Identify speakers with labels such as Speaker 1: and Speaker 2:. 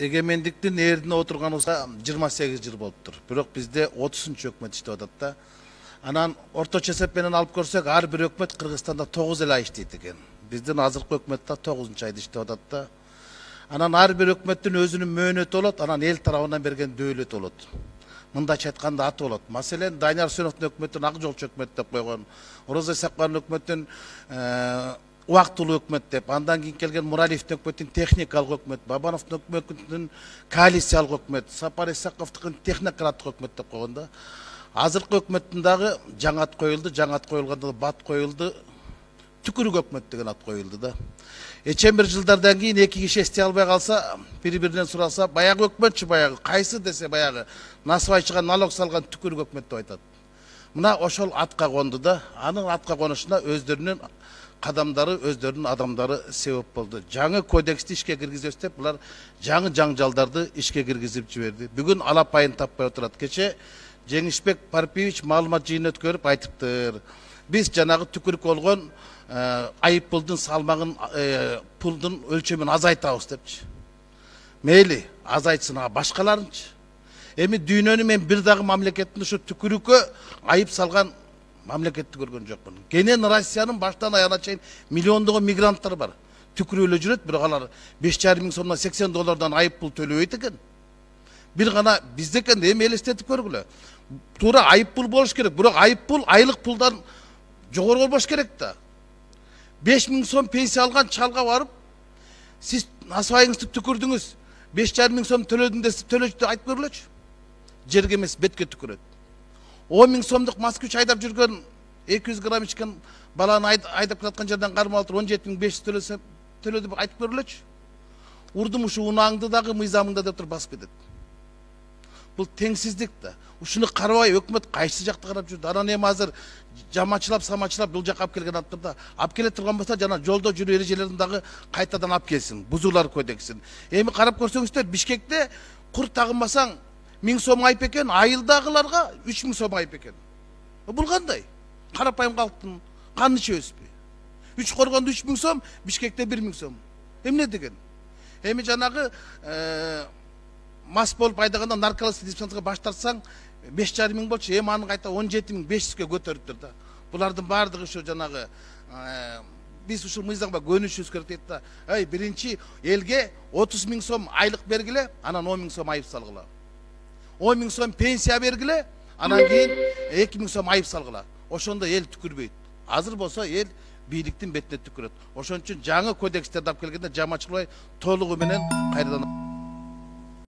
Speaker 1: эгемендиктин ээрдине отурганыбызга 28 жыл болуптур. Бирок бизде 30-чы өкмөт иштеп атат да. Анан орточо эсеп менен алып көрсөк, ар бир өкмөт Кыргызстанда 9 ай иштейт экен. Биздин азыркы өкмөт да 9-чу айда иштеп атат да. Анан ар бир өкмөттүн өзүнүн мөөнөтү болот, анан эл тарабынан берген дөөлөтү болот. Мындайча айтканда аты болот. Маселен, Данияр Үсеновдун өкмөтүн ак жолчу өкмөт деп койгон, Орозо Исакованын өкмөтүн убактылуу өкмөт деп, андан кийин келген Муралиевдин өкмөтүн техникалык өкмөт, Бабановдун өкмөтүн коалициялык өкмөт, Сапар Исаковдукун технократтык өкмөт деп койгон да. Азыркы өкмөттүн дагы жаңы ат коюлду, жаңы ат коюлганда бат коюлду, түкүрүк өкмөт деген ат коюлду да. Эчен бир жылдардан кийин эки киши эстей албай калса, бири-биринен сураса, баягы өкмөтчү баягы, кайсы десе баягы насыбайчыга налог салган түкүрүк өкмөт деп айтат. Мына ошол атка конду да, анын атка конушуна өздөрүнүн кадамдары, өздөрүнүн адамдары себеп болду. Жаңы кодексти ишке киргизебиз деп, булар жаңы жаңжалдарды ишке киргизип жиберди. Бүгүн алапайын таппай отурат. Кече Жеңишбек Парпиевич маалымат жыйын өткөрүп айтыптыр. Биз жанагы түкүрүк болгон айып пулдун салмагын, пулдун өлчөмүн азайтабыз депчи. Мейли, азайтсын, башкаларынчы. Эми дүйнөнүн мен бир дагы мамлекеттин ушу түкүрүккө айып салган мамлекетти көргөн жокмун. Кенен Россиянын баштан аягына чейин миллиондогон мигранттар бар. Түкүрүп эле жүрөт, бирок алар 5,5 миң сомдон $80 айып пул төлөбөйт экен. Бир гана биздекен эми элестетип көргүлө. Туура айып пул болуш керек, бирок айып пул айлык пулдан жогору болбош керек да. 5 миң сом пенсия алган чалга барып, сиз насыбайыңызды түкүрдүңүз, 5,5 миң сом төлөдүм десе, төлөчү айтып көргүлөчү. Жерге эмес, бетке түкүрөт. 10 миң сомдук Москвич айдап жүргөн 200 грамм ичкен баланы айдап жаткан жерден кармап алып 17,500 төлөдү деп айтып көргүлөчү. Урдум ушу унааңды дагы мыйзамыңда деп туруп басып кетет. Бул теңсиздик да. Ушуну карабай өкмөт кайсы жакта карап жүрдү. Анан эми азыр жамачылап, самачылап бул жакка алып келген аттырда, алып келе турган болсо жана жолдо жүрүү эрежелерин дагы кайтадан алып келсин, бузуулар кодексин. Эми карап көрсөңүздөр, Бишкекте кур тагынбасаң 1000 сом айып экен, айылдагыларга 3000 сом айып экен. Бул кандай? Карапайым калктын каны чөбүспү? 3 коргондо 3000 сом, Бишкекте 1000 сом. Эмне деген? Эми жанагы мас болуп айдаганда наркологический диспансерге баш тартсаң 5,5 миң болчу, эми аны кайта 17,500ге көтөрүптүр да. Булардын баардыгы ушу жанагы биз ушул мыйзамга көнүшүбүз керек дейт да. Биринчи элге 30 миң сом айлык бергиле, анан 10 миң сом айып салгыла. 10 миң сом пенсия бергиле, анан кийин 2 миң сом айып салгыла. Ошондо эл түкүрбөйт. Азыр болсо эл бийликтин бетине түкүрөт. Ошон үчүн жаңы кодекстерди алып келгенде жамачылабай толугу менен кайрадан